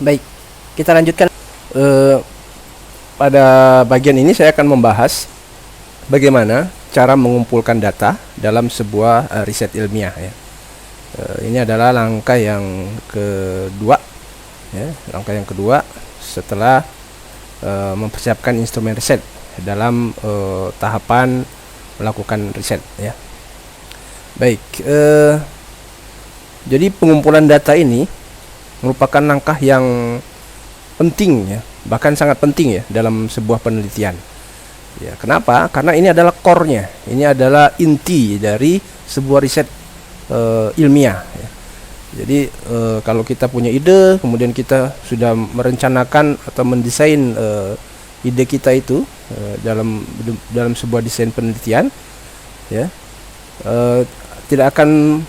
Baik, kita lanjutkan. Pada bagian ini saya akan membahas bagaimana cara mengumpulkan data dalam sebuah riset ilmiah ya. Ini adalah langkah yang kedua ya, langkah yang kedua setelah mempersiapkan instrumen riset dalam tahapan melakukan riset ya. Baik, jadi pengumpulan data ini merupakan langkah yang penting ya, bahkan sangat penting ya dalam sebuah penelitian. Ya, kenapa? Karena ini adalah core-nya, ini adalah inti dari sebuah riset ilmiah. Ya. Jadi kalau kita punya ide, kemudian kita sudah merencanakan atau mendesain ide kita itu dalam sebuah desain penelitian, ya, tidak akan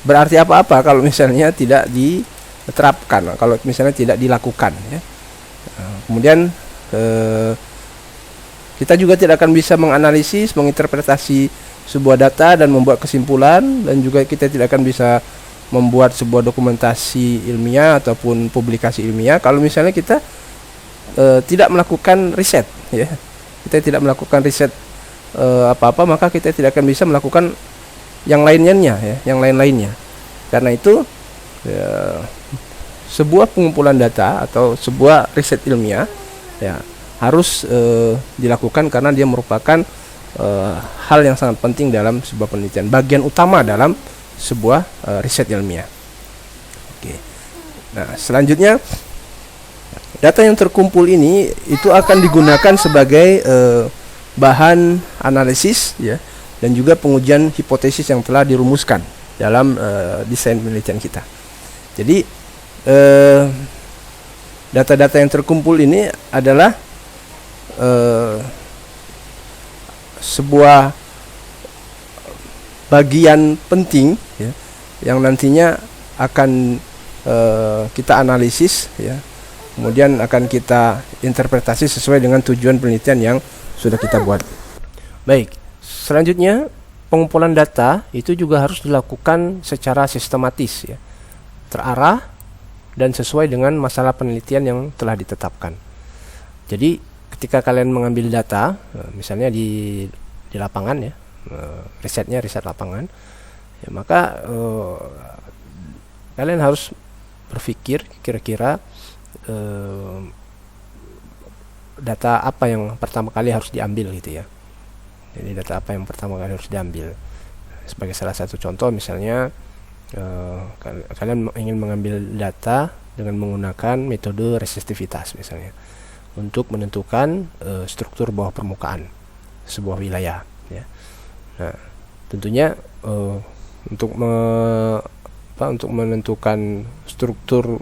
berarti apa-apa kalau misalnya tidak diterapkan, kalau misalnya tidak dilakukan. Ya. Kemudian kita juga tidak akan bisa menganalisis, menginterpretasi sebuah data dan membuat kesimpulan, dan juga kita tidak akan bisa membuat sebuah dokumentasi ilmiah ataupun publikasi ilmiah kalau misalnya kita tidak melakukan riset. Ya. Kita tidak melakukan riset apa-apa, maka kita tidak akan bisa melakukan yang lainnya ya, yang lain-lainnya. Karena itu sebuah pengumpulan data atau sebuah riset ilmiah ya harus dilakukan karena dia merupakan hal yang sangat penting dalam sebuah penelitian, bagian utama dalam sebuah riset ilmiah. Oke. Nah, selanjutnya data yang terkumpul ini itu akan digunakan sebagai bahan analisis ya, dan juga pengujian hipotesis yang telah dirumuskan dalam desain penelitian kita. Jadi data-data yang terkumpul ini adalah sebuah bagian penting ya, yang nantinya akan kita analisis ya, kemudian akan kita interpretasi sesuai dengan tujuan penelitian yang sudah kita buat. Baik, selanjutnya pengumpulan data itu juga harus dilakukan secara sistematis ya, terarah dan sesuai dengan masalah penelitian yang telah ditetapkan. Jadi ketika kalian mengambil data, misalnya di lapangan ya, riset lapangan, ya, maka kalian harus berpikir kira-kira data apa yang pertama kali harus diambil gitu ya. Jadi data apa yang pertama kali harus diambil. Sebagai salah satu contoh misalnya kalian ingin mengambil data dengan menggunakan metode resistivitas misalnya untuk menentukan struktur bawah permukaan sebuah wilayah ya. Nah, tentunya untuk menentukan struktur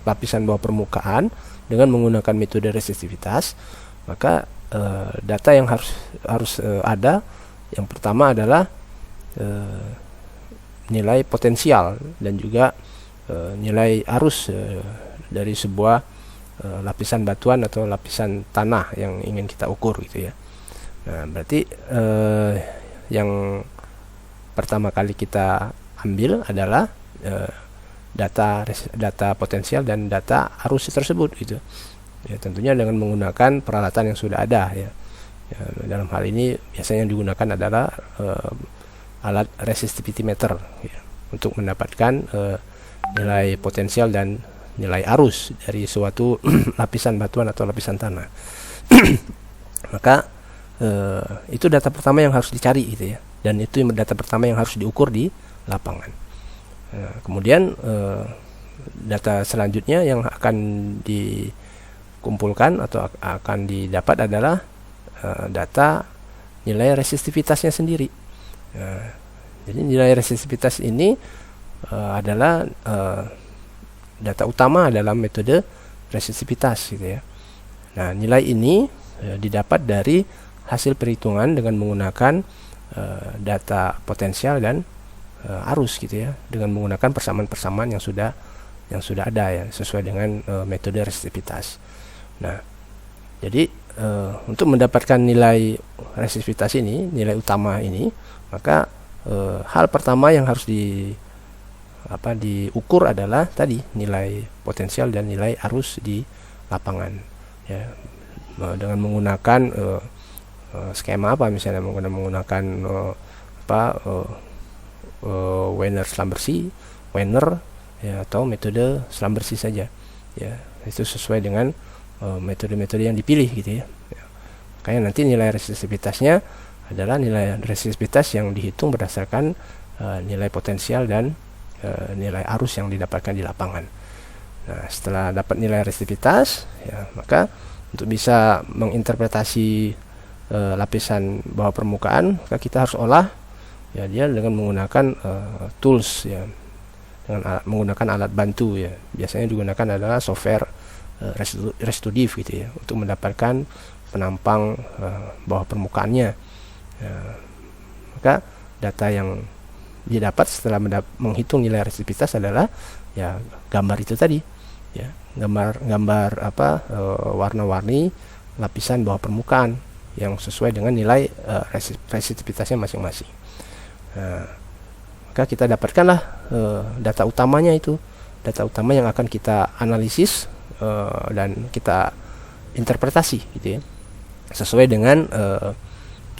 lapisan bawah permukaan dengan menggunakan metode resistivitas, maka data yang harus ada, yang pertama adalah nilai potensial dan juga nilai arus dari sebuah lapisan batuan atau lapisan tanah yang ingin kita ukur gitu ya. Nah, berarti yang pertama kali kita ambil adalah data potensial dan data arus tersebut gitu. Ya, tentunya dengan menggunakan peralatan yang sudah ada ya. Ya, dalam hal ini biasanya yang digunakan adalah alat resistivity meter ya, untuk mendapatkan nilai potensial dan nilai arus dari suatu lapisan batuan atau lapisan tanah. Maka itu data pertama yang harus dicari gitu ya, dan itu data pertama yang harus diukur di lapangan. Kemudian data selanjutnya yang akan dikumpulkan atau akan didapat adalah data nilai resistivitasnya sendiri. Jadi nilai resistivitas ini adalah data utama dalam metode resistivitas gitu ya. Nah, nilai ini didapat dari hasil perhitungan dengan menggunakan data potensial dan arus gitu ya, dengan menggunakan persamaan-persamaan yang sudah ada ya, sesuai dengan metode resistivitas. Nah, jadi untuk mendapatkan nilai resistivitas ini, nilai utama ini, maka hal pertama yang harus diukur adalah tadi nilai potensial dan nilai arus di lapangan, ya, dengan menggunakan skema misalnya menggunakan Wiener-Schlumberger, ya, atau metode Schlumberger saja, ya, itu sesuai dengan metode-metode yang dipilih gitu ya. Makanya nanti nilai resistivitasnya adalah nilai resistivitas yang dihitung berdasarkan nilai potensial dan nilai arus yang didapatkan di lapangan. Nah, setelah dapat nilai resistivitas, ya, maka untuk bisa menginterpretasi lapisan bawah permukaan, maka kita harus olah ya dia dengan menggunakan tools, ya, dengan menggunakan alat bantu, ya. Biasanya digunakan adalah software restudiv gitu ya, untuk mendapatkan penampang bawah permukaannya. Maka data yang didapat setelah menghitung nilai resistivitas adalah ya gambar itu tadi, ya, gambar warna-warni lapisan bawah permukaan yang sesuai dengan nilai resistivitasnya masing-masing. Maka kita dapatkanlah data utamanya itu, data utama yang akan kita analisis dan kita interpretasi gitu ya, sesuai dengan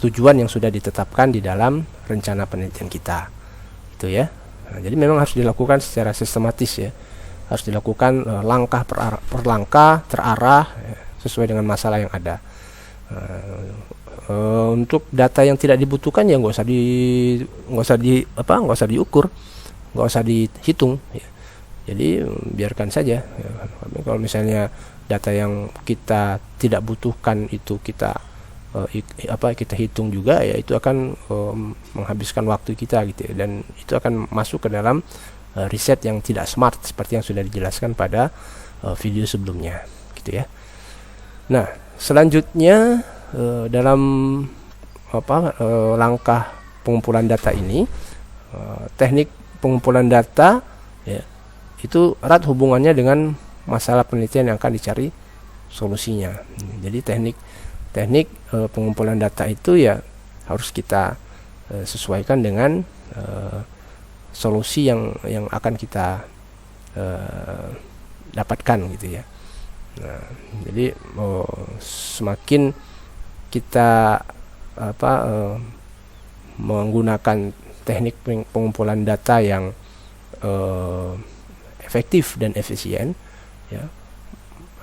tujuan yang sudah ditetapkan di dalam rencana penelitian kita, gitu ya. Nah, jadi memang harus dilakukan secara sistematis ya, harus dilakukan langkah per langkah terarah ya, sesuai dengan masalah yang ada. Untuk data yang tidak dibutuhkan ya nggak usah diukur, nggak usah dihitung ya. Jadi biarkan saja ya. Kalau misalnya data yang kita tidak butuhkan itu kita hitung juga, ya itu akan menghabiskan waktu kita gitu ya, dan itu akan masuk ke dalam riset yang tidak smart seperti yang sudah dijelaskan pada video sebelumnya gitu ya. Nah, selanjutnya dalam langkah pengumpulan data ini, teknik pengumpulan data ya, itu erat hubungannya dengan masalah penelitian yang akan dicari solusinya. Jadi teknik pengumpulan data itu ya harus kita sesuaikan dengan solusi yang akan kita dapatkan gitu ya. Nah, jadi semakin kita menggunakan teknik pengumpulan data yang efektif dan efisien ya,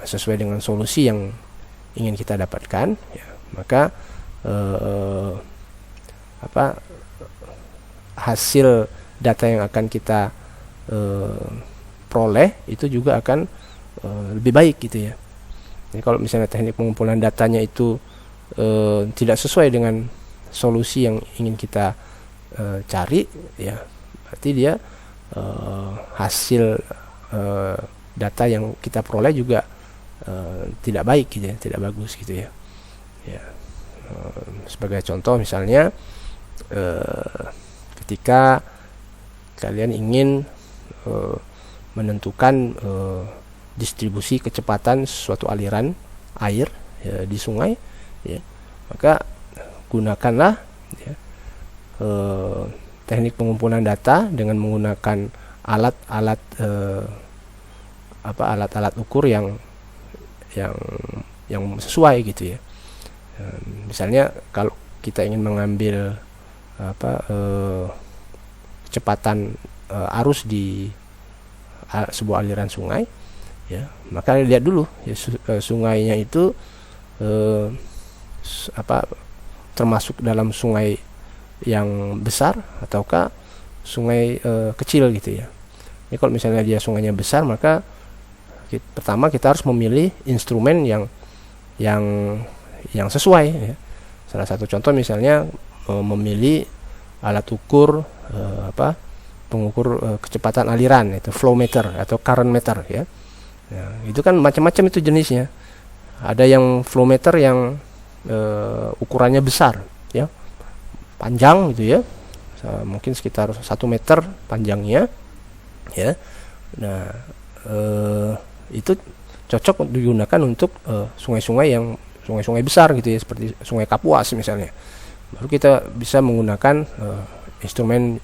sesuai dengan solusi yang ingin kita dapatkan ya, maka hasil data yang akan kita peroleh itu juga akan lebih baik gitu ya. Jadi kalau misalnya teknik pengumpulan datanya itu tidak sesuai dengan solusi yang ingin kita cari ya, berarti dia hasil data yang kita peroleh juga tidak baik gitu ya, tidak bagus gitu ya. Sebagai contoh misalnya ketika kalian ingin menentukan distribusi kecepatan suatu aliran air ya, di sungai ya, maka gunakanlah ya, teknik pengumpulan data dengan menggunakan alat-alat ukur yang sesuai gitu ya. Misalnya kalau kita ingin mengambil kecepatan arus di sebuah aliran sungai ya, maka lihat dulu ya, sungainya itu termasuk dalam sungai yang besar ataukah sungai kecil gitu ya. Ini kalau misalnya dia sungainya besar, maka pertama kita harus memilih instrumen yang sesuai ya. Salah satu contoh misalnya memilih alat ukur pengukur kecepatan aliran, itu flow meter atau current meter ya. Nah, itu kan macam-macam itu jenisnya. Ada yang flow meter yang ukurannya besar ya, panjang gitu ya, mungkin sekitar 1 meter panjangnya ya. Nah, itu cocok digunakan untuk sungai-sungai besar gitu ya, seperti Sungai Kapuas misalnya. Baru kita bisa menggunakan instrumen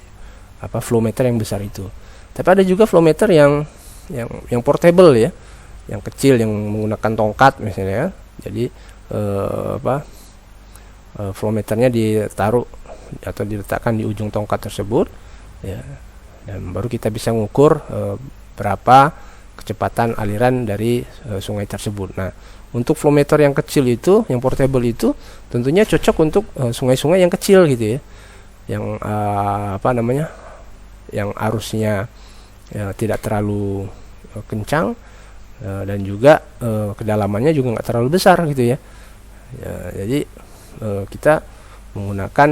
flow meter yang besar itu. Tapi ada juga flow meter yang portable ya, yang kecil, yang menggunakan tongkat misalnya ya. Jadi flow meternya ditaruh atau diletakkan di ujung tongkat tersebut ya, dan baru kita bisa mengukur berapa kecepatan aliran dari sungai tersebut. Nah, untuk flow meter yang kecil itu, yang portable itu tentunya cocok untuk sungai-sungai yang kecil gitu ya, yang yang arusnya tidak terlalu kencang dan juga kedalamannya juga nggak terlalu besar gitu ya. Jadi kita menggunakan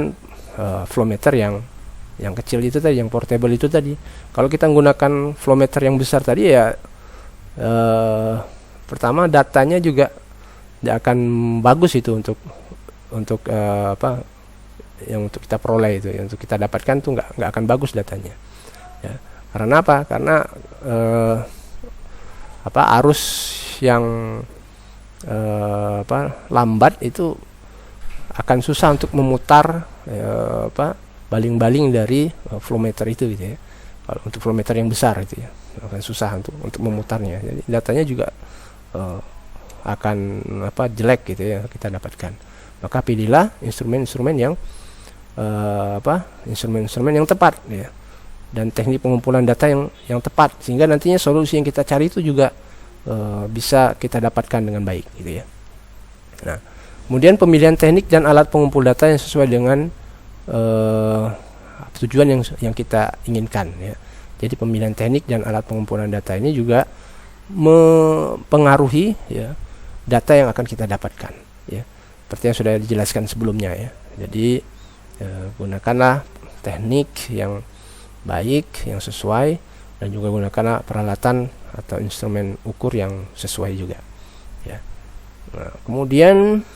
flow meter yang kecil itu tadi, yang portable itu tadi. Kalau kita menggunakan flow meter yang besar tadi ya, pertama datanya juga tidak akan bagus itu untuk yang untuk kita peroleh itu, yang untuk kita dapatkan tuh nggak akan bagus datanya ya. Karena apa? Karena arus yang lambat itu akan susah untuk memutar baling-baling dari flow meter itu gitu ya. Kalau untuk flow meter yang besar itu ya, akan susah untuk memutarnya. Jadi datanya juga akan jelek gitu ya kita dapatkan. Maka pilihlah instrumen-instrumen yang instrumen-instrumen yang tepat ya, dan teknik pengumpulan data yang tepat, sehingga nantinya solusi yang kita cari itu juga bisa kita dapatkan dengan baik gitu ya. Nah, kemudian pemilihan teknik dan alat pengumpul data yang sesuai dengan tujuan yang kita inginkan ya. Jadi pemilihan teknik dan alat pengumpulan data ini juga mempengaruhi ya data yang akan kita dapatkan ya, seperti yang sudah dijelaskan sebelumnya ya. Jadi gunakanlah teknik yang baik, yang sesuai, dan juga gunakanlah peralatan atau instrumen ukur yang sesuai juga ya. Nah, kemudian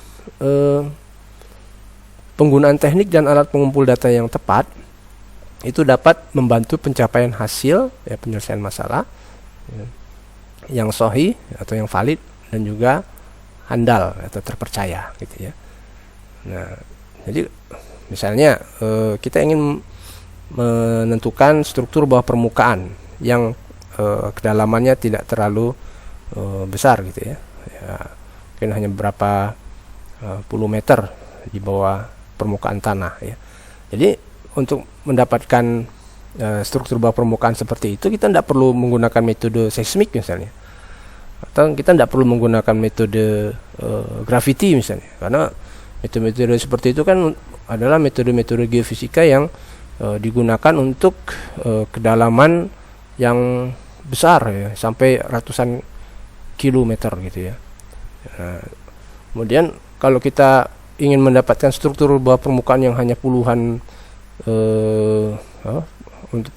penggunaan teknik dan alat pengumpul data yang tepat itu dapat membantu pencapaian hasil ya, penyelesaian masalah ya, yang sahih atau yang valid dan juga handal atau terpercaya gitu ya. Nah, jadi misalnya kita ingin menentukan struktur bawah permukaan yang kedalamannya tidak terlalu besar gitu ya, mungkin hanya berapa puluh meter di bawah permukaan tanah ya. Jadi untuk mendapatkan struktur bawah permukaan seperti itu, kita tidak perlu menggunakan metode seismik misalnya, atau kita tidak perlu menggunakan metode gravity misalnya, karena metode-metode seperti itu kan adalah metode-metode geofisika yang digunakan untuk kedalaman yang besar ya, sampai ratusan kilometer gitu ya. Nah, kemudian kalau kita ingin mendapatkan struktur bawah permukaan yang hanya puluhan untuk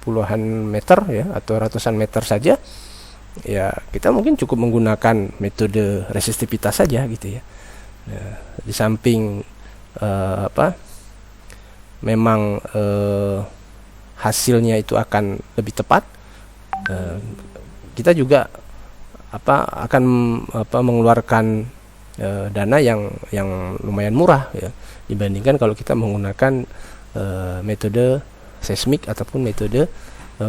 puluhan meter ya, atau ratusan meter saja ya, kita mungkin cukup menggunakan metode resistivitas saja gitu ya. Nah, di samping memang hasilnya itu akan lebih tepat, kita juga akan mengeluarkan dana yang lumayan murah ya, dibandingkan kalau kita menggunakan metode seismik ataupun metode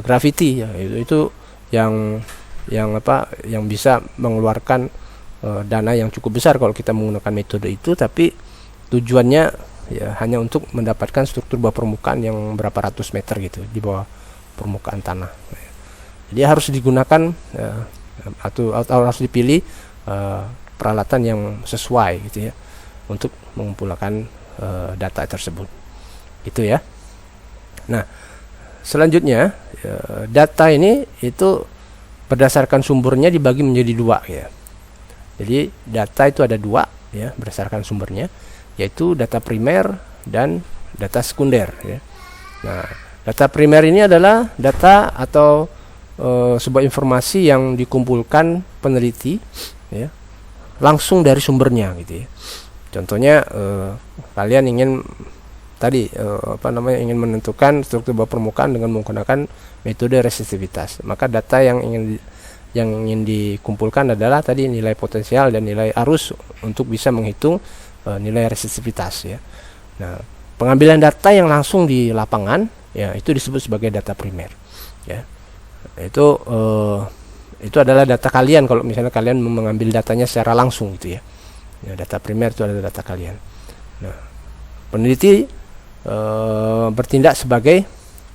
gravity ya. Itu yang bisa mengeluarkan dana yang cukup besar kalau kita menggunakan metode itu, tapi tujuannya ya hanya untuk mendapatkan struktur bawah permukaan yang berapa ratus meter gitu di bawah permukaan tanah. Jadi harus digunakan atau harus dipilih peralatan yang sesuai gitu ya untuk mengumpulkan data tersebut. Itu ya. Nah, selanjutnya data ini itu berdasarkan sumbernya dibagi menjadi dua ya. Jadi data itu ada dua ya berdasarkan sumbernya, yaitu data primer dan data sekunder ya. Nah, data primer ini adalah data atau sebuah informasi yang dikumpulkan peneliti ya, langsung dari sumbernya gitu ya. Contohnya kalian ingin tadi ingin menentukan struktur bawah permukaan dengan menggunakan metode resistivitas, maka data yang ingin dikumpulkan adalah tadi nilai potensial dan nilai arus untuk bisa menghitung nilai resistivitas ya. Nah, pengambilan data yang langsung di lapangan ya itu disebut sebagai data primer. Ya, itu adalah data kalian kalau misalnya kalian mengambil datanya secara langsung gitu ya. Ya, data primer itu adalah data kalian. Nah, peneliti bertindak sebagai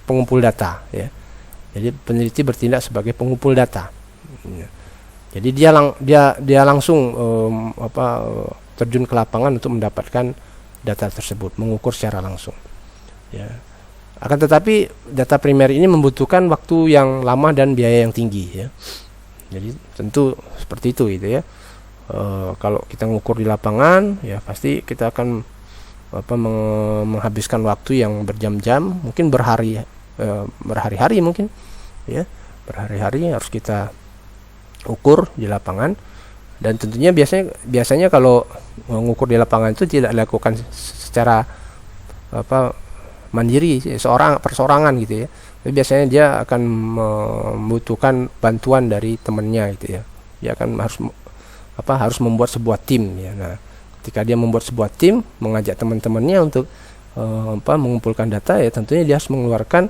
pengumpul data ya. Jadi peneliti bertindak sebagai pengumpul data. Ya. Jadi dia langsung terjun ke lapangan untuk mendapatkan data tersebut, mengukur secara langsung. Ya. Akan tetapi data primer ini membutuhkan waktu yang lama dan biaya yang tinggi ya. Jadi tentu seperti itu gitu ya. Kalau kita mengukur di lapangan ya pasti kita akan menghabiskan waktu yang berjam-jam, mungkin berhari-hari mungkin ya. Berhari-hari harus kita ukur di lapangan, dan tentunya biasanya kalau mengukur di lapangan itu tidak dilakukan secara mandiri perseorangan gitu ya. Tapi biasanya dia akan membutuhkan bantuan dari temannya gitu ya. Dia akan harus membuat sebuah tim ya. Nah, ketika dia membuat sebuah tim, mengajak teman-temannya untuk mengumpulkan data ya, tentunya dia harus mengeluarkan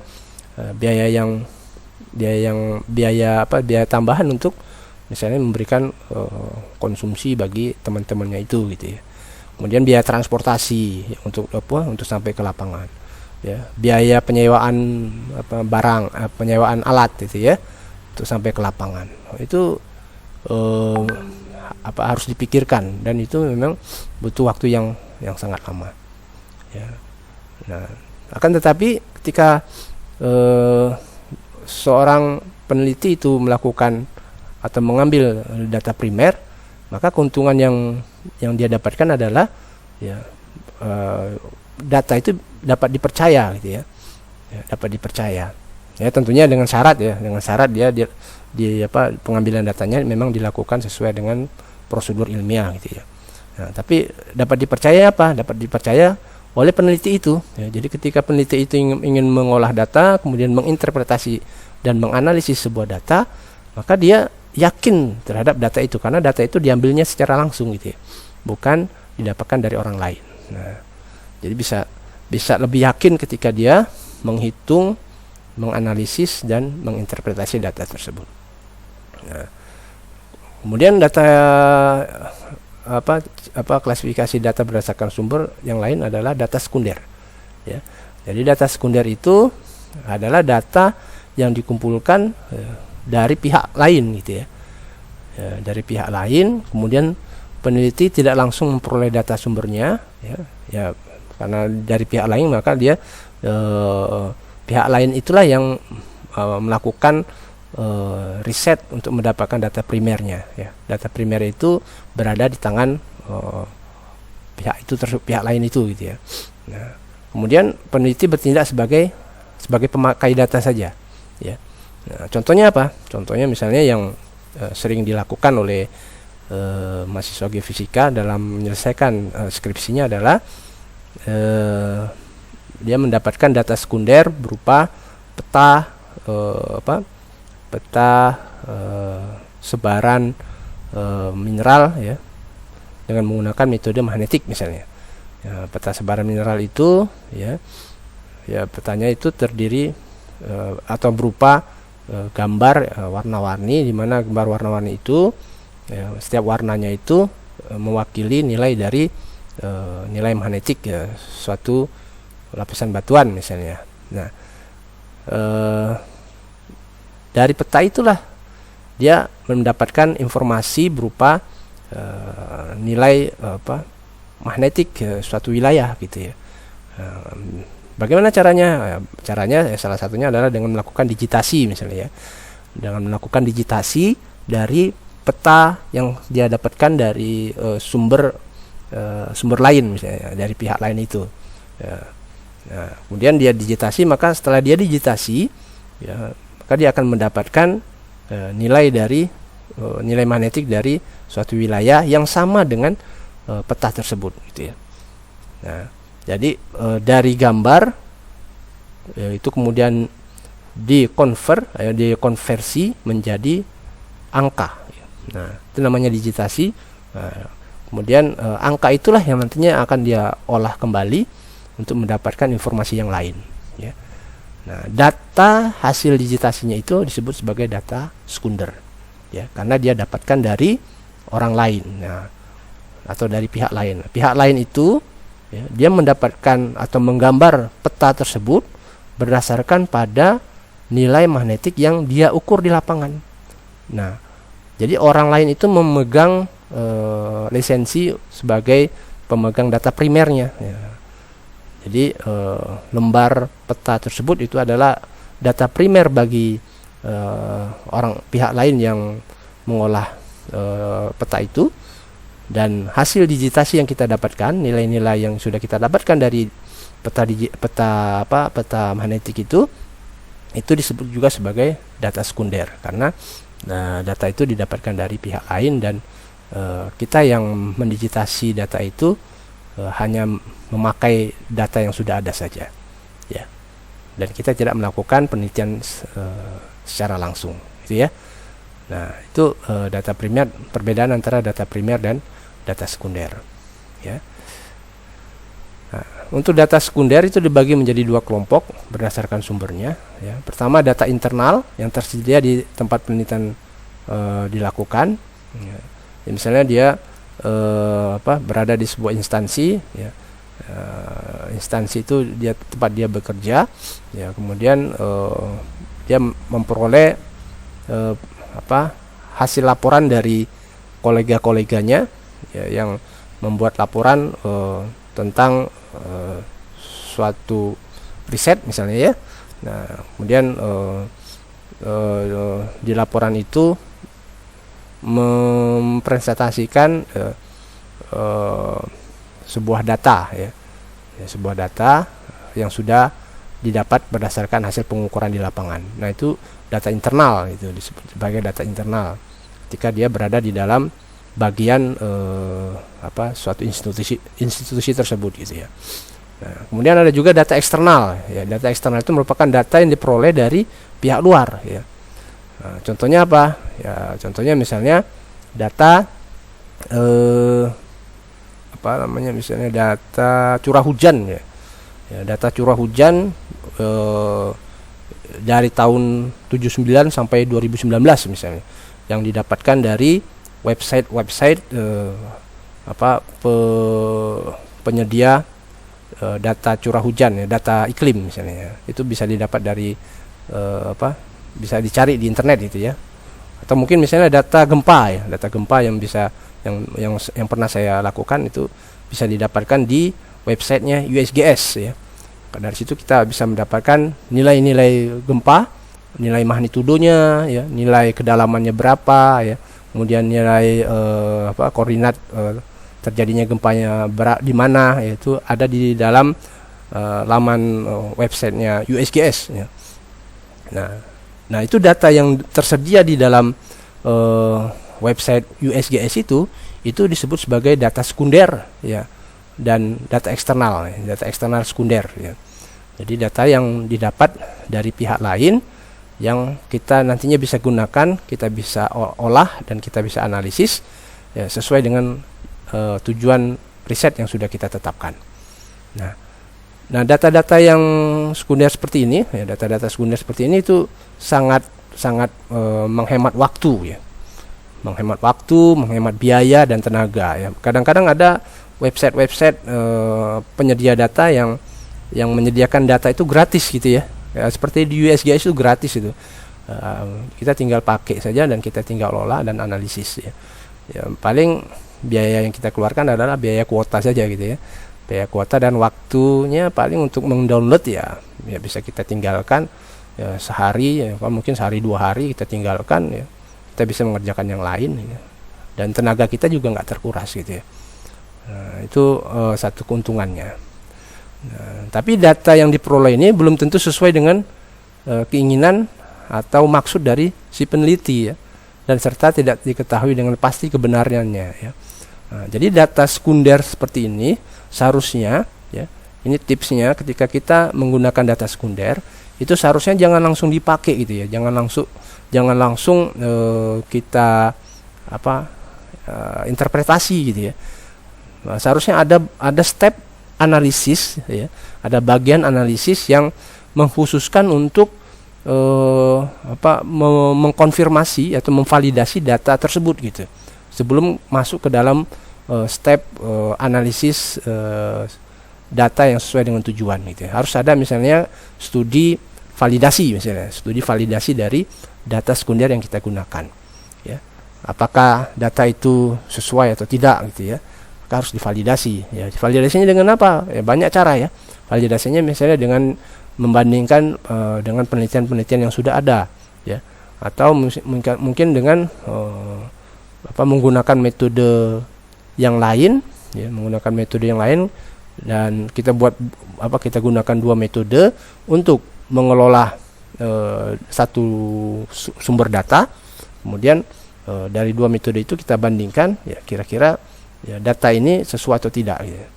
biaya tambahan untuk misalnya memberikan konsumsi bagi teman-temannya itu gitu ya. Kemudian biaya transportasi untuk sampai ke lapangan. Ya, biaya penyewaan penyewaan alat gitu ya untuk sampai ke lapangan. Itu harus dipikirkan, dan itu memang butuh waktu yang sangat lama. Ya. Nah, akan tetapi ketika seorang peneliti itu melakukan atau mengambil data primer, maka keuntungan yang dia dapatkan adalah ya data itu dapat dipercaya gitu ya. Dapat dipercaya. Ya tentunya dengan syarat dia pengambilan datanya memang dilakukan sesuai dengan prosedur ilmiah gitu ya. Nah, tapi dapat dipercaya apa? Dapat dipercaya oleh peneliti itu. Ya, jadi ketika peneliti itu ingin mengolah data, kemudian menginterpretasi dan menganalisis sebuah data, maka dia yakin terhadap data itu karena data itu diambilnya secara langsung gitu ya, bukan didapatkan dari orang lain. Nah, jadi bisa lebih yakin ketika dia menghitung, menganalisis dan menginterpretasi data tersebut. Nah, kemudian data klasifikasi data berdasarkan sumber yang lain adalah data sekunder. Ya, jadi data sekunder itu adalah data yang dikumpulkan dari pihak lain gitu ya. Dari pihak lain, kemudian peneliti tidak langsung memperoleh data sumbernya ya karena dari pihak lain, maka dia pihak lain itulah yang melakukan riset untuk mendapatkan data primernya ya. Data primer itu berada di tangan pihak lain itu gitu ya. Nah, kemudian peneliti bertindak sebagai pemakai data saja ya. Nah, contohnya apa? Contohnya misalnya yang sering dilakukan oleh mahasiswa geofisika dalam menyelesaikan skripsinya adalah dia mendapatkan data sekunder berupa peta sebaran mineral ya dengan menggunakan metode magnetik misalnya. Ya, peta sebaran mineral itu ya petanya itu terdiri atau berupa gambar warna-warni, di mana gambar warna-warni itu setiap warnanya itu mewakili nilai dari nilai magnetik ya, suatu lapisan batuan misalnya. Nah, dari peta itulah dia mendapatkan informasi berupa nilai magnetik suatu wilayah gitu ya. Bagaimana caranya? Caranya salah satunya adalah dengan melakukan digitasi misalnya ya. Dengan melakukan digitasi dari peta yang dia dapatkan dari sumber lain misalnya dari pihak lain itu. Ya. Nah, kemudian dia digitasi, maka setelah dia digitasi ya, maka dia akan mendapatkan nilai magnetik dari suatu wilayah yang sama dengan peta tersebut gitu ya. Nah, jadi dari gambar itu kemudian dikonversi menjadi angka. Nah, itu namanya digitasi. Nah, kemudian angka itulah yang nantinya akan dia olah kembali untuk mendapatkan informasi yang lain. Ya. Nah, data hasil digitasinya itu disebut sebagai data sekunder, ya, karena dia dapatkan dari orang lain, nah, atau dari pihak lain. Pihak lain itu, ya, dia mendapatkan atau menggambar peta tersebut berdasarkan pada nilai magnetik yang dia ukur di lapangan. Nah, jadi orang lain itu memegang lisensi sebagai pemegang data primernya, ya. Jadi lembar peta tersebut itu adalah data primer bagi orang pihak lain yang mengolah peta itu, dan hasil digitasi yang kita dapatkan, nilai-nilai yang sudah kita dapatkan dari peta magnetik itu disebut juga sebagai data sekunder, karena data itu didapatkan dari pihak lain, dan kita yang mendigitasi data itu hanya memakai data yang sudah ada saja, ya, dan kita tidak melakukan penelitian secara langsung, gitu ya. Nah, itu data primer, perbedaan antara data primer dan data sekunder, ya. Nah, untuk data sekunder itu dibagi menjadi dua kelompok berdasarkan sumbernya, ya. Pertama, data internal yang tersedia di tempat penelitian dilakukan, ya. Misalnya dia berada di sebuah instansi, ya. Instansi itu tempat dia bekerja, ya, kemudian dia memperoleh hasil laporan dari kolega-koleganya, ya, yang membuat laporan tentang suatu riset misalnya, ya. Nah, kemudian di laporan itu mempresentasikan sebuah data, ya, sebuah data yang sudah didapat berdasarkan hasil pengukuran di lapangan. Nah, itu data internal, itu disebut sebagai data internal ketika dia berada di dalam bagian suatu institusi tersebut, gitu ya. Nah, kemudian ada juga data eksternal, ya. Data eksternal itu merupakan data yang diperoleh dari pihak luar, ya. Nah, contohnya apa? Ya, contohnya misalnya data misalnya data curah hujan, ya. Ya, data curah hujan dari tahun 79 sampai 2019 misalnya, yang didapatkan dari website penyedia data curah hujan, ya, data iklim misalnya, ya. Itu bisa didapat dari bisa dicari di internet, gitu ya. Atau mungkin misalnya data gempa, ya, data gempa yang bisa yang pernah saya lakukan itu bisa didapatkan di websitenya USGS, ya. Dari situ kita bisa mendapatkan nilai-nilai gempa, nilai magnitudonya, ya, nilai kedalamannya berapa, ya, kemudian nilai koordinat terjadinya gempanya di mana, yaitu ada di dalam laman websitenya USGS, ya. Nah, itu data yang tersedia di dalam website USGS itu disebut sebagai data sekunder, ya, dan data eksternal, ya, data eksternal sekunder, ya. Jadi data yang didapat dari pihak lain yang kita nantinya bisa gunakan, kita bisa olah dan kita bisa analisis, ya, sesuai dengan tujuan riset yang sudah kita tetapkan. Nah, data-data yang sekunder seperti ini, ya, data-data sekunder seperti ini itu sangat menghemat waktu, ya. Menghemat waktu, menghemat biaya dan tenaga, ya. Kadang-kadang ada website penyedia data yang menyediakan data itu gratis, gitu ya. Ya, seperti di USGS itu gratis itu. Kita tinggal pakai saja dan kita tinggal olah dan analisis, ya. Ya, paling biaya yang kita keluarkan adalah biaya kuota saja, gitu ya. Biaya kuota dan waktunya paling untuk mendownload, ya bisa kita tinggalkan, ya, sehari, ya, mungkin sehari 2 hari kita tinggalkan, ya. Kita bisa mengerjakan yang lain, ya. Dan tenaga kita juga nggak terkuras, gitu ya. Nah, itu satu keuntungannya. Nah, tapi data yang diperoleh ini belum tentu sesuai dengan keinginan atau maksud dari si peneliti, ya, dan serta tidak diketahui dengan pasti kebenarannya, ya. Nah, jadi data sekunder seperti ini seharusnya, ya, ini tipsnya ketika kita menggunakan data sekunder itu seharusnya jangan langsung dipakai, gitu ya. Jangan langsung kita interpretasi, gitu ya. Nah, seharusnya ada step analisis, ya, ada bagian analisis yang mengkhususkan untuk mengkonfirmasi atau memvalidasi data tersebut gitu sebelum masuk ke dalam step analisis data yang sesuai dengan tujuan gitu. Harus ada misalnya studi validasi dari data sekunder yang kita gunakan ya. Apakah data itu sesuai atau tidak gitu ya. Maka harus divalidasi ya. Validasinya dengan apa? Ya, banyak cara ya. Validasinya misalnya dengan membandingkan dengan penelitian-penelitian yang sudah ada ya, atau mungkin dengan menggunakan metode yang lain ya, dan kita gunakan dua metode untuk mengelola satu sumber data. Kemudian dari dua metode itu kita bandingkan ya, kira-kira ya, data ini sesuai atau tidak ya.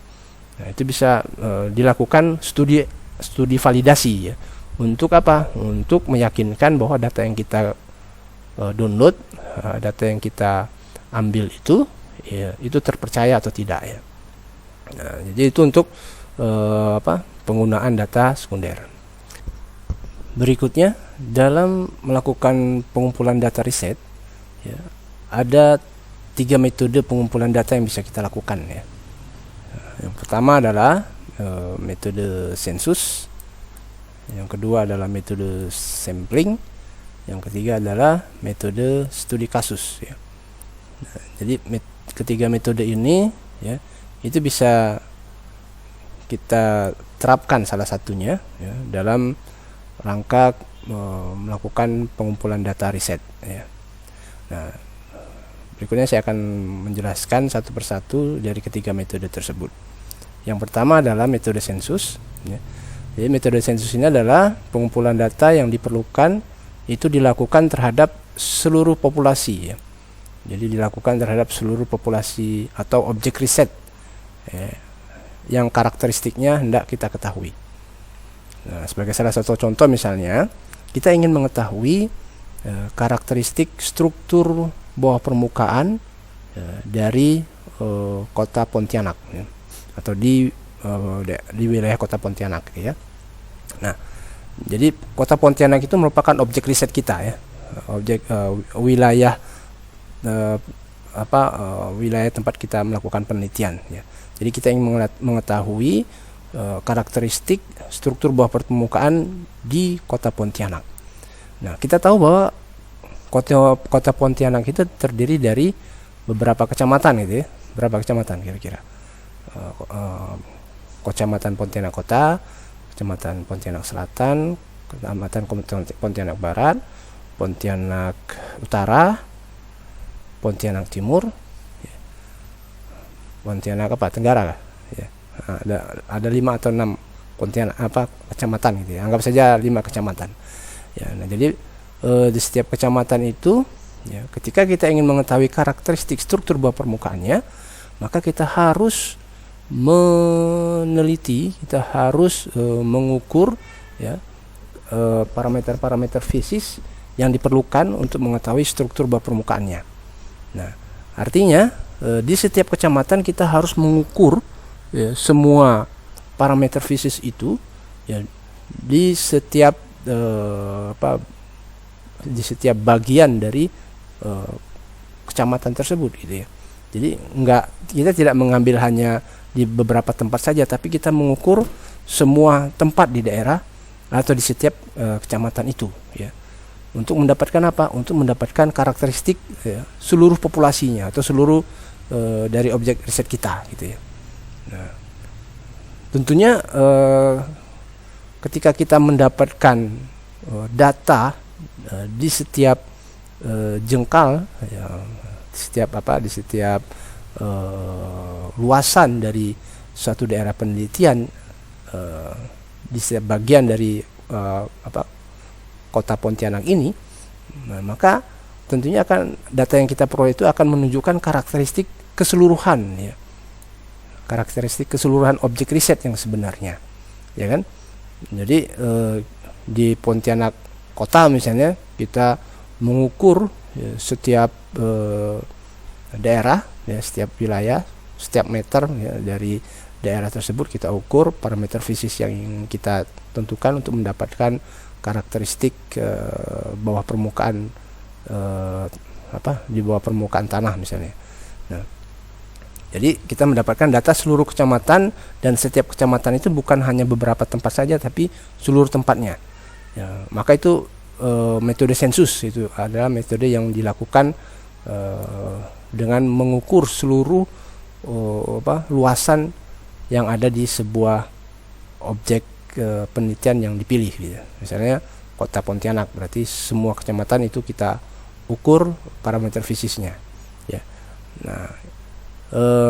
Nah, itu bisa dilakukan studi validasi ya. Untuk apa? Untuk meyakinkan bahwa data yang kita download, data yang kita ambil itu ya, itu terpercaya atau tidak ya. Nah, jadi itu untuk penggunaan data sekunder. Berikutnya, dalam melakukan pengumpulan data riset ya, ada 3 metode pengumpulan data yang bisa kita lakukan ya. Yang pertama adalah metode sensus, yang kedua adalah metode sampling, yang ketiga adalah metode studi kasus ya. Nah, jadi ketiga metode ini ya, itu bisa kita terapkan salah satunya ya, dalam rangka melakukan pengumpulan data riset ya. Nah, berikutnya saya akan menjelaskan satu persatu dari ketiga metode tersebut. Yang pertama adalah metode sensus ya. Jadi metode sensus ini adalah pengumpulan data yang diperlukan itu dilakukan terhadap seluruh populasi ya. Jadi dilakukan terhadap seluruh populasi atau objek riset ya, yang karakteristiknya hendak kita ketahui. Nah, sebagai salah satu contoh misalnya, kita ingin mengetahui karakteristik struktur bawah permukaan dari kota Pontianak ya, atau di wilayah kota Pontianak ya. Nah, jadi kota Pontianak itu merupakan objek riset kita ya, objek wilayah wilayah tempat kita melakukan penelitian ya. Jadi kita ingin mengetahui karakteristik struktur bawah permukaan di kota Pontianak. Nah, kita tahu bahwa kota Pontianak itu terdiri dari beberapa kecamatan gitu ya. Berapa kecamatan kira-kira? Kecamatan Pontianak Kota, Kecamatan Pontianak Selatan, Kecamatan Pontianak Barat, Pontianak Utara, Pontianak Timur, ya. Pontianak Tenggara lah, ya. Ada 5 atau 6 Pontianak kecamatan gitu ya. Anggap saja 5 kecamatan. Ya, nah jadi di setiap kecamatan itu ya, ketika kita ingin mengetahui karakteristik struktur bawah permukaannya, maka kita harus meneliti, kita harus mengukur ya parameter-parameter fisik yang diperlukan untuk mengetahui struktur bawah permukaannya. Nah, artinya di setiap kecamatan kita harus mengukur ya, semua parameter fisik itu ya, di setiap bagian dari kecamatan tersebut gitu ya. Jadi kita tidak mengambil hanya di beberapa tempat saja, tapi kita mengukur semua tempat di daerah atau di setiap kecamatan itu ya. Untuk mendapatkan apa? Untuk mendapatkan karakteristik ya, seluruh populasinya atau seluruh dari objek riset kita gitu ya. Nah, tentunya ketika kita mendapatkan data di setiap jengkal ya, di setiap luasan dari suatu daerah penelitian, di setiap bagian dari kota Pontianak ini, nah, maka tentunya data yang kita peroleh itu akan menunjukkan karakteristik keseluruhan ya, karakteristik keseluruhan objek riset yang sebenarnya ya kan. Jadi di Pontianak kota misalnya kita mengukur ya, setiap daerah ya, setiap wilayah, setiap meter ya, dari daerah tersebut kita ukur parameter fisis yang kita tentukan untuk mendapatkan karakteristik bawah permukaan di bawah permukaan tanah misalnya. Nah, jadi kita mendapatkan data seluruh kecamatan, dan setiap kecamatan itu bukan hanya beberapa tempat saja tapi seluruh tempatnya. Ya, maka itu metode sensus itu adalah metode yang dilakukan dengan mengukur seluruh luasan yang ada di sebuah objek penelitian yang dipilih gitu. Misalnya Kota Pontianak, berarti semua kecamatan itu kita ukur parameter fisisnya ya. Nah,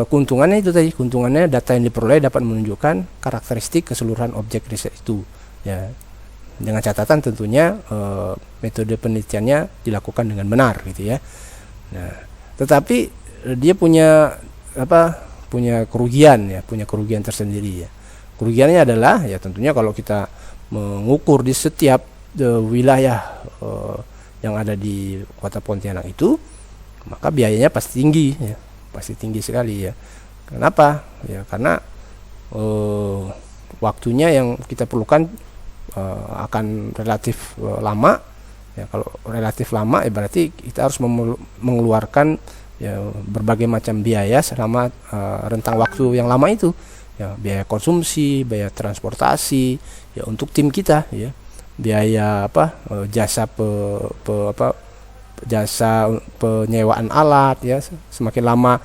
keuntungannya itu tadi, keuntungannya data yang diperoleh dapat menunjukkan karakteristik keseluruhan objek riset itu ya, dengan catatan tentunya metode penelitiannya dilakukan dengan benar gitu ya. Nah, tetapi dia punya kerugian tersendiri ya. Kerugiannya adalah ya tentunya kalau kita mengukur di setiap wilayah yang ada di Kota Pontianak itu, maka biayanya pasti tinggi ya, pasti tinggi sekali ya. Kenapa? Ya karena waktunya yang kita perlukan akan relatif lama ya. Kalau relatif lama ya berarti kita harus mengeluarkan ya berbagai macam biaya selama rentang waktu yang lama itu ya, biaya konsumsi, biaya transportasi ya untuk tim kita ya, biaya jasa penyewaan alat ya. Semakin lama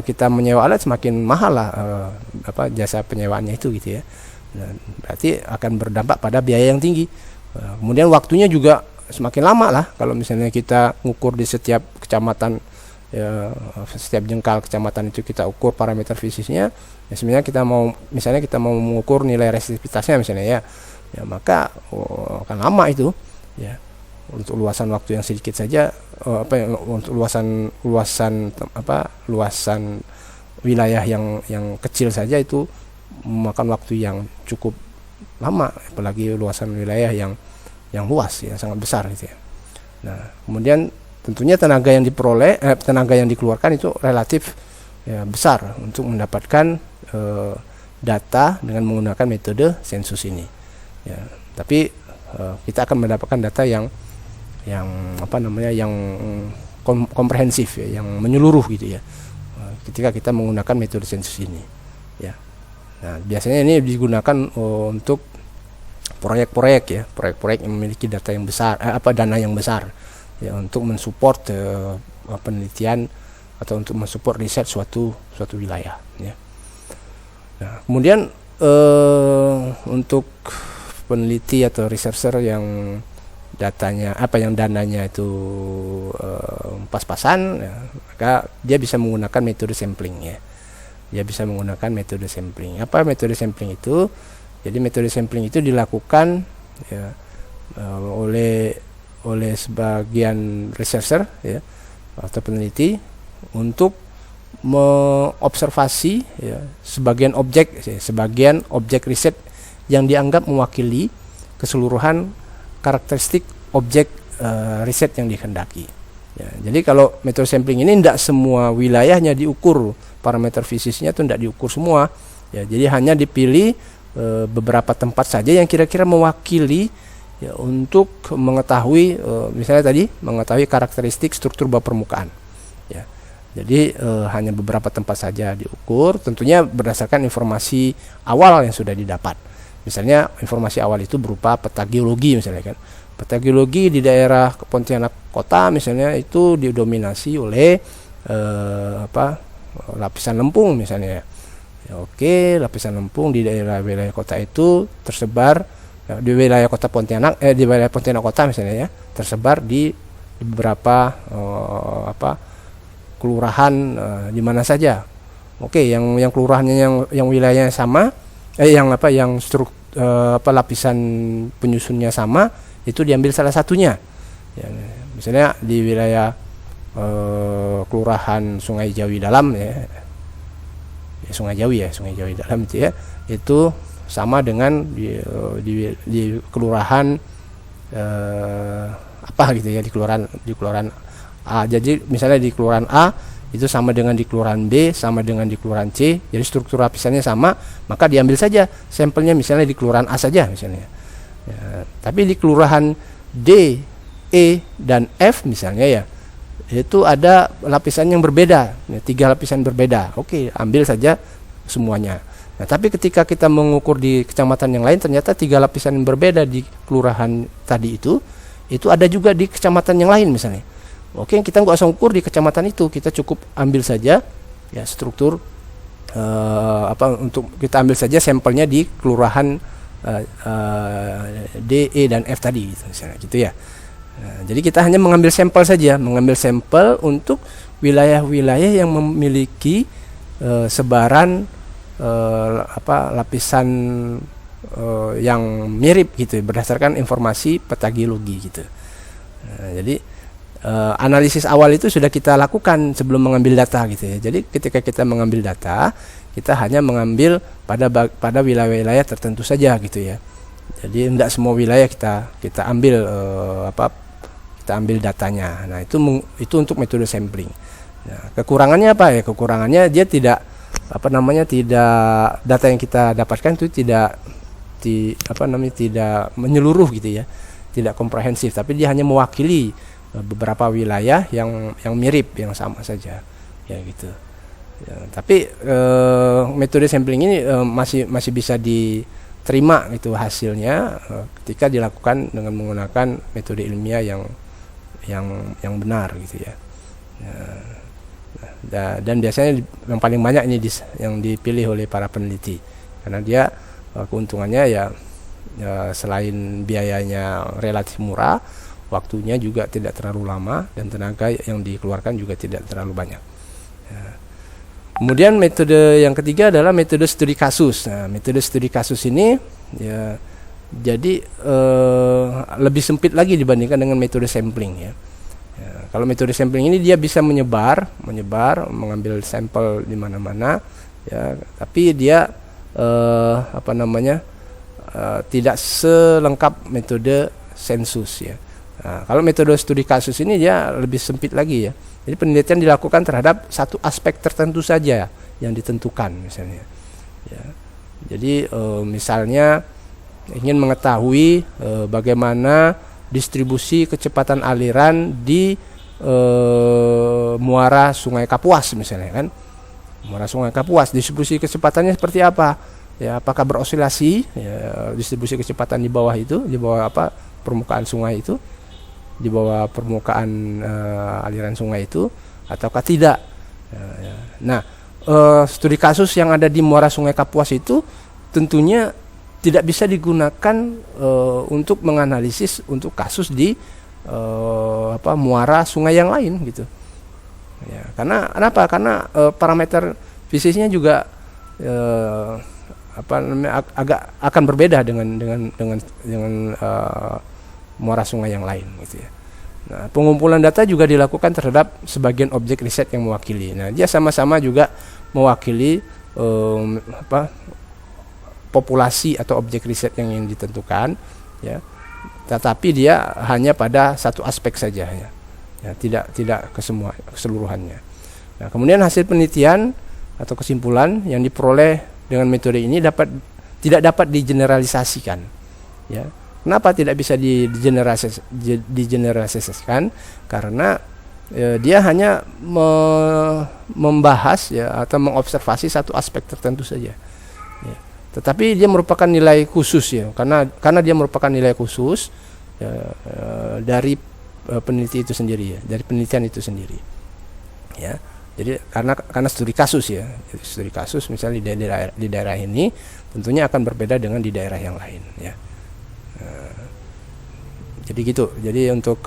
kita menyewa alat semakin mahal lah jasa penyewaannya itu gitu ya. Nah, berarti akan berdampak pada biaya yang tinggi. Kemudian waktunya juga semakin lama lah kalau misalnya kita ngukur di setiap kecamatan ya, setiap jengkal kecamatan itu kita ukur parameter fisisnya ya. Sebenarnya kita mau mengukur nilai resistivitasnya misalnya ya, maka akan lama itu ya. Untuk luasan waktu yang sedikit saja untuk luasan wilayah yang kecil saja itu memakan waktu yang cukup lama, apalagi luasan wilayah yang luas ya, sangat besar gitu ya. Nah, kemudian tentunya tenaga yang dikeluarkan itu relatif ya, besar untuk mendapatkan data dengan menggunakan metode sensus ini ya. Tapi kita akan mendapatkan data yang komprehensif ya, yang menyeluruh gitu ya, ketika kita menggunakan metode sensus ini ya. Nah, biasanya ini digunakan untuk proyek-proyek ya, proyek-proyek yang memiliki data yang besar, dana yang besar ya, untuk mensupport penelitian atau untuk mensupport riset suatu wilayah ya. Nah, kemudian untuk peneliti atau researcher yang dananya itu pas-pasan ya, maka dia bisa menggunakan metode sampling ya. Dia bisa menggunakan metode sampling. Apa metode sampling itu? Jadi metode sampling itu dilakukan ya, oleh sebagian researcher ya, atau peneliti untuk mengobservasi ya, sebagian objek riset yang dianggap mewakili keseluruhan karakteristik objek riset yang dikehendaki. Ya, jadi kalau metode sampling ini tidak semua wilayahnya diukur, parameter fisisnya itu tidak diukur semua. Ya, jadi hanya dipilih beberapa tempat saja yang kira-kira mewakili ya, untuk mengetahui misalnya tadi mengetahui karakteristik struktur bawah permukaan. Ya, jadi hanya beberapa tempat saja diukur, tentunya berdasarkan informasi awal yang sudah didapat. Misalnya informasi awal itu berupa peta geologi misalnya kan. Peta geologi di daerah Pontianak Kota misalnya itu didominasi oleh lapisan lempung misalnya. Ya, oke, lapisan lempung di daerah wilayah kota itu tersebar di wilayah kota Pontianak di wilayah Pontianak Kota misalnya ya, tersebar di beberapa kelurahan di mana saja. Oke, yang kelurahannya yang wilayahnya sama lapisan penyusunnya sama, itu diambil salah satunya ya, misalnya di wilayah kelurahan Sungai Jawi Dalam ya, Sungai Jawi Dalam itu ya, itu sama dengan di kelurahan gitu ya, di kelurahan A. Jadi misalnya di kelurahan A itu sama dengan di kelurahan B, sama dengan di kelurahan C, jadi struktur lapisannya sama, maka diambil saja sampelnya misalnya di kelurahan A saja misalnya. Ya, tapi di kelurahan D, E, dan F misalnya ya, itu ada lapisan yang berbeda, ya, 3 lapisan berbeda. Oke, ambil saja semuanya. Nah, tapi ketika kita mengukur di kecamatan yang lain, ternyata 3 lapisan yang berbeda di kelurahan tadi itu ada juga di kecamatan yang lain misalnya. Oke, kita nggak usah ukur di kecamatan itu, kita cukup ambil saja ya struktur untuk kita ambil saja sampelnya di kelurahan D, E, dan F tadi, misalnya gitu ya. Nah, jadi kita hanya mengambil sampel saja, mengambil sampel untuk wilayah-wilayah yang memiliki sebaran lapisan yang mirip gitu, berdasarkan informasi peta geologi gitu. Nah, jadi analisis awal itu sudah kita lakukan sebelum mengambil data gitu ya. Jadi ketika kita mengambil data, kita hanya mengambil pada wilayah-wilayah tertentu saja gitu ya. Jadi tidak semua wilayah kita ambil kita ambil datanya. Nah, itu untuk metode sampling. Nah, kekurangannya apa ya? Kekurangannya dia tidak data yang kita dapatkan itu tidak menyeluruh gitu ya. Tidak komprehensif, tapi dia hanya mewakili beberapa wilayah yang mirip, yang sama saja ya gitu ya, tapi metode sampling ini masih bisa diterima gitu hasilnya ketika dilakukan dengan menggunakan metode ilmiah yang benar gitu ya. Dan biasanya yang paling banyak ini yang dipilih oleh para peneliti karena dia keuntungannya ya selain biayanya relatif murah, waktunya juga tidak terlalu lama, dan tenaga yang dikeluarkan juga tidak terlalu banyak. Ya. Kemudian metode yang ketiga adalah metode studi kasus. Nah, metode studi kasus ini ya jadi lebih sempit lagi dibandingkan dengan metode sampling ya. Ya, kalau metode sampling ini dia bisa menyebar, mengambil sampel di mana-mana ya, tapi dia tidak selengkap metode sensus ya. Nah, kalau metode studi kasus ini dia lebih sempit lagi ya. Jadi penelitian dilakukan terhadap satu aspek tertentu saja yang ditentukan misalnya. Ya. Jadi misalnya ingin mengetahui bagaimana distribusi kecepatan aliran di muara Sungai Kapuas misalnya kan. Muara Sungai Kapuas distribusi kecepatannya seperti apa? Ya, apakah berosilasi ya, distribusi kecepatan di bawah permukaan sungai itu, di bawah permukaan aliran sungai itu, ataukah tidak? Nah, studi kasus yang ada di muara Sungai Kapuas itu tentunya tidak bisa digunakan untuk menganalisis untuk kasus di muara sungai yang lain gitu. Ya, karena kenapa? Karena parameter fisiknya juga agak akan berbeda dengan muara sungai yang lain gitu ya. Nah, pengumpulan data juga dilakukan terhadap sebagian objek riset yang mewakili. Nah, dia sama-sama juga mewakili populasi atau objek riset yang ditentukan ya. Tetapi dia hanya pada satu aspek saja ya. Ya, tidak keseluruhannya. Nah, kemudian hasil penelitian atau kesimpulan yang diperoleh dengan metode ini tidak dapat digeneralisasikan ya. Kenapa tidak bisa digeneralisasikan? Karena dia hanya membahas ya atau mengobservasi satu aspek tertentu saja ya. Tetapi dia merupakan nilai khusus ya, karena dia merupakan nilai khusus ya, dari peneliti itu sendiri ya, dari penelitian itu sendiri ya. Jadi karena studi kasus ya, jadi studi kasus misalnya di daerah ini tentunya akan berbeda dengan di daerah yang lain ya. Jadi gitu. Jadi untuk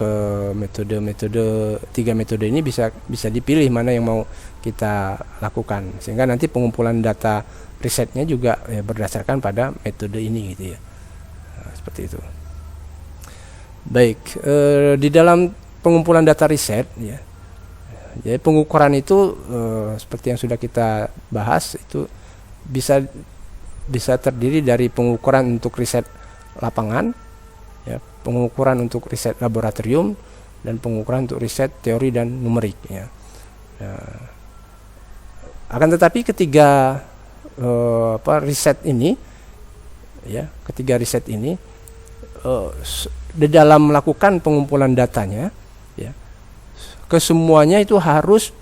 tiga metode ini bisa dipilih mana yang mau kita lakukan, sehingga nanti pengumpulan data risetnya juga ya, berdasarkan pada metode ini gitu ya. Seperti itu. Baik, di dalam pengumpulan data riset ya. Jadi pengukuran itu seperti yang sudah kita bahas itu bisa terdiri dari pengukuran untuk riset lapangan, ya, pengukuran untuk riset laboratorium, dan pengukuran untuk riset teori dan numerik. Ya. akan tetapi ketiga riset ini, ya, di dalam melakukan pengumpulan datanya, ya, kesemuanya itu harus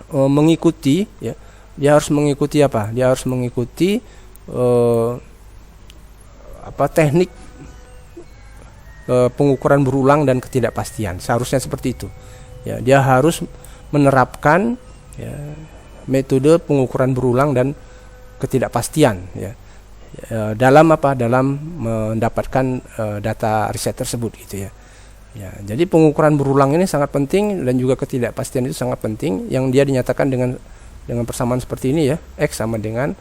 mengikuti, ya, dia harus mengikuti apa? Dia harus mengikuti teknik pengukuran berulang dan ketidakpastian. Seharusnya seperti itu. Ya, dia harus menerapkan, ya, metode pengukuran berulang dan ketidakpastian, ya, dalam mendapatkan data riset tersebut, gitu ya. Ya, jadi pengukuran berulang ini sangat penting dan juga ketidakpastian itu sangat penting, yang dia dinyatakan dengan persamaan seperti ini, ya, X sama dengan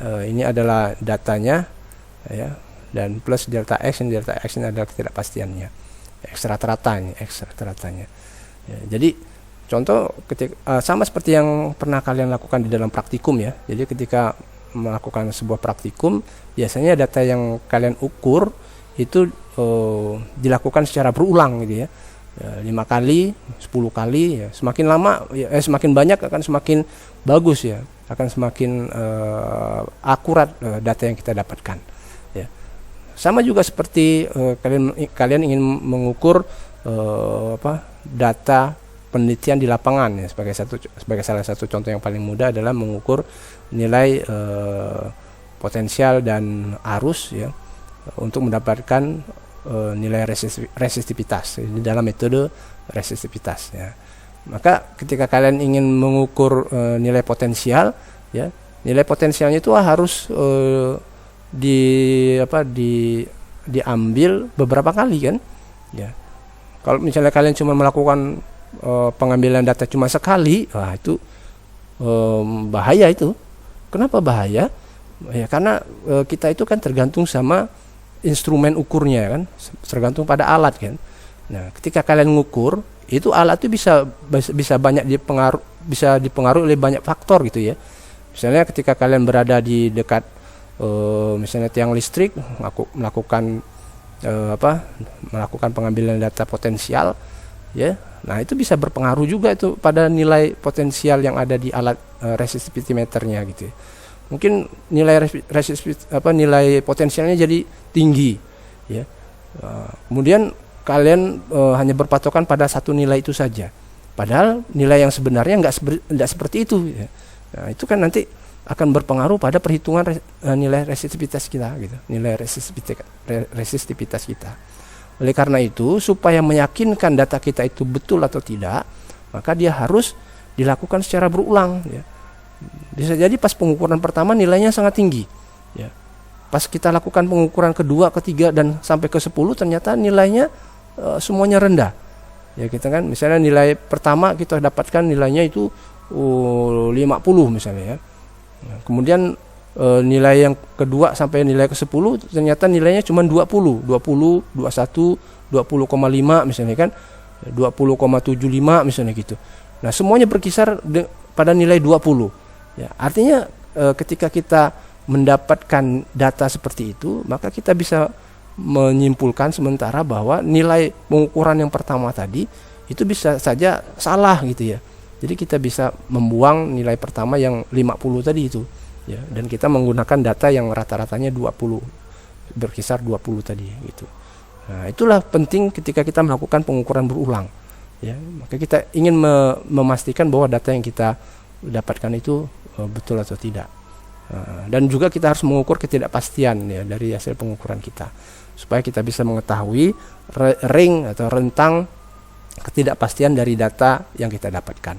ini adalah datanya, ya, dan plus delta X, dan delta X ini adalah ketidakpastiannya, X rata-ratanya. Ya, jadi contoh sama seperti yang pernah kalian lakukan di dalam praktikum, ya. Jadi ketika melakukan sebuah praktikum, biasanya data yang kalian ukur itu dilakukan secara berulang, gitu ya. 5 kali, 10 kali, ya. Semakin lama, ya, semakin banyak akan semakin bagus, ya. Akan semakin akurat data yang kita dapatkan, ya. Sama juga seperti kalian ingin mengukur data penelitian di lapangan, ya. Sebagai salah satu contoh yang paling mudah adalah mengukur nilai potensial dan arus, ya, untuk mendapatkan nilai resistivitas di dalam metode resistivitas, ya. Maka ketika kalian ingin mengukur nilai potensial, ya, nilai potensialnya itu harus diambil beberapa kali, kan, ya. Kalau misalnya kalian cuma melakukan pengambilan data cuma sekali, wah, itu bahaya itu. Kenapa bahaya? Ya, karena kita itu kan tergantung sama instrumen ukurnya, kan, tergantung pada alat, kan. Nah, ketika kalian ngukur, itu alat itu bisa banyak dipengaruhi oleh banyak faktor, gitu ya. Misalnya ketika kalian berada di dekat misalnya tiang listrik, melakukan pengambilan data potensial, ya. Nah, itu bisa berpengaruh juga itu pada nilai potensial yang ada di alat resistivitimeternya, gitu ya. Mungkin nilai nilai potensialnya jadi tinggi, ya. Kemudian kalian hanya berpatokan pada satu nilai itu saja, padahal nilai yang sebenarnya nggak seperti itu, ya. Nah, itu kan nanti akan berpengaruh pada perhitungan nilai resistivitas kita, gitu, nilai resistivitas kita. Oleh karena itu, supaya meyakinkan data kita itu betul atau tidak, maka dia harus dilakukan secara berulang, ya. Bisa jadi pas pengukuran pertama nilainya sangat tinggi, ya. Pas kita lakukan pengukuran kedua, ketiga, dan sampai ke 10 ternyata nilainya semuanya rendah, ya. Kita kan misalnya nilai pertama kita dapatkan nilainya itu 50 misalnya, ya. Nah, kemudian nilai yang kedua sampai nilai ke-10 ternyata nilainya cuma 20, 21, 20,5 misalnya, kan, 20,75 misalnya, gitu. Nah, semuanya berkisar pada nilai 20. Ya, artinya ketika kita mendapatkan data seperti itu, maka kita bisa menyimpulkan sementara bahwa nilai pengukuran yang pertama tadi itu bisa saja salah, gitu ya. Jadi kita bisa membuang nilai pertama yang 50 tadi itu, ya, dan kita menggunakan data yang rata-ratanya 20, berkisar 20 tadi, gitu. Nah, itulah penting ketika kita melakukan pengukuran berulang, ya. Maka kita ingin memastikan bahwa data yang kita dapatkan itu betul atau tidak. Dan juga kita harus mengukur ketidakpastian, ya, dari hasil pengukuran kita, supaya kita bisa mengetahui ring atau rentang ketidakpastian dari data yang kita dapatkan,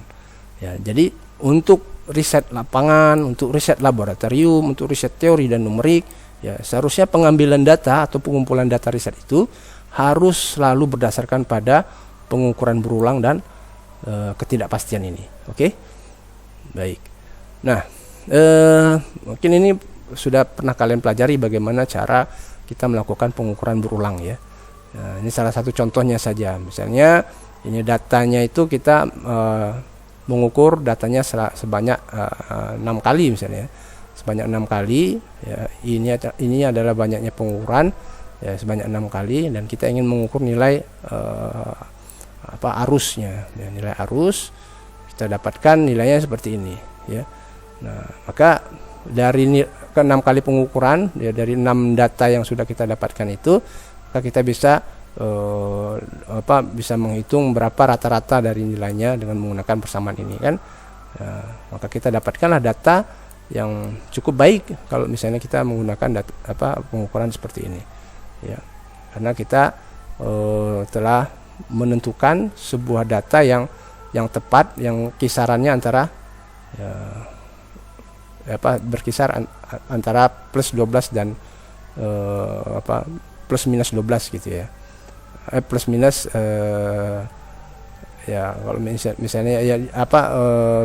ya. Jadi untuk riset lapangan, untuk riset laboratorium, untuk riset teori dan numerik, ya, seharusnya pengambilan data atau pengumpulan data riset itu harus selalu berdasarkan pada pengukuran berulang dan ketidakpastian ini. Oke, baik. Nah, mungkin ini sudah pernah kalian pelajari bagaimana cara kita melakukan pengukuran berulang, ya. Nah, ini salah satu contohnya saja. Misalnya ini datanya itu kita mengukur datanya sebanyak 6 kali misalnya, sebanyak 6 kali, ya. Ini adalah banyaknya pengukuran, ya, sebanyak 6 kali, dan kita ingin mengukur nilai arusnya, ya, nilai arus kita dapatkan nilainya seperti ini, ya. Nah, maka dari ke 6 kali pengukuran ya, dari 6 data yang sudah kita dapatkan itu, maka kita bisa bisa menghitung berapa rata-rata dari nilainya dengan menggunakan persamaan ini kan. Maka kita dapatkanlah data yang cukup baik kalau misalnya kita menggunakan pengukuran seperti ini ya, karena kita telah menentukan sebuah data yang tepat, yang kisarannya antara berkisar antara plus 12 dan plus minus 12 gitu ya, plus minus ya kalau misalnya ya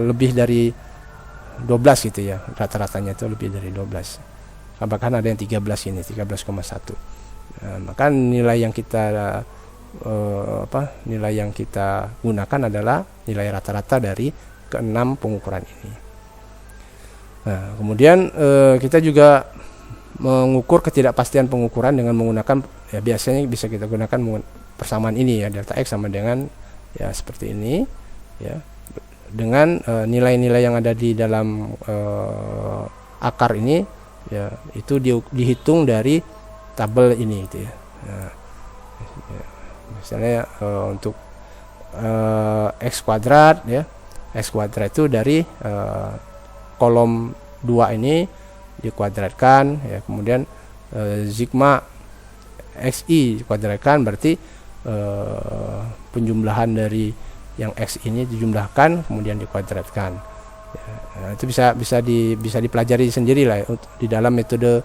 lebih dari 12 gitu ya, rata-ratanya itu lebih dari 12, bahkan ada yang 13 ini 13,1. Maka nilai yang kita gunakan adalah nilai rata-rata dari ke-6 pengukuran ini. Nah, kemudian kita juga mengukur ketidakpastian pengukuran dengan menggunakan ya, biasanya bisa kita gunakan persamaan ini ya, delta X sama dengan ya seperti ini ya, dengan nilai-nilai yang ada di dalam akar ini ya, itu dihitung dari tabel ini gitu ya. Nah, misalnya untuk X kuadrat ya, X kuadrat itu dari kolom 2 ini dikuadratkan ya, kemudian sigma xi dikuadratkan, berarti penjumlahan dari yang x ini dijumlahkan kemudian dikuadratkan ya. Nah, itu bisa dipelajari sendiri lah di dalam metode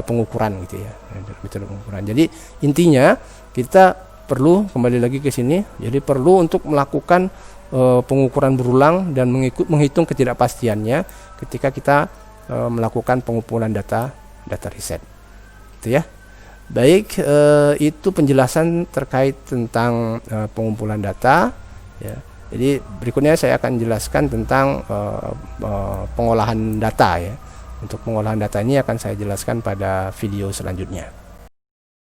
pengukuran gitu ya, metode pengukuran. Jadi intinya kita perlu kembali lagi ke sini, jadi perlu untuk melakukan pengukuran berulang dan menghitung ketidakpastiannya ketika kita melakukan pengumpulan data riset gitu ya. Baik, itu penjelasan terkait tentang pengumpulan data ya. Jadi berikutnya saya akan jelaskan tentang pengolahan data ya. Untuk pengolahan data ini akan saya jelaskan pada video selanjutnya.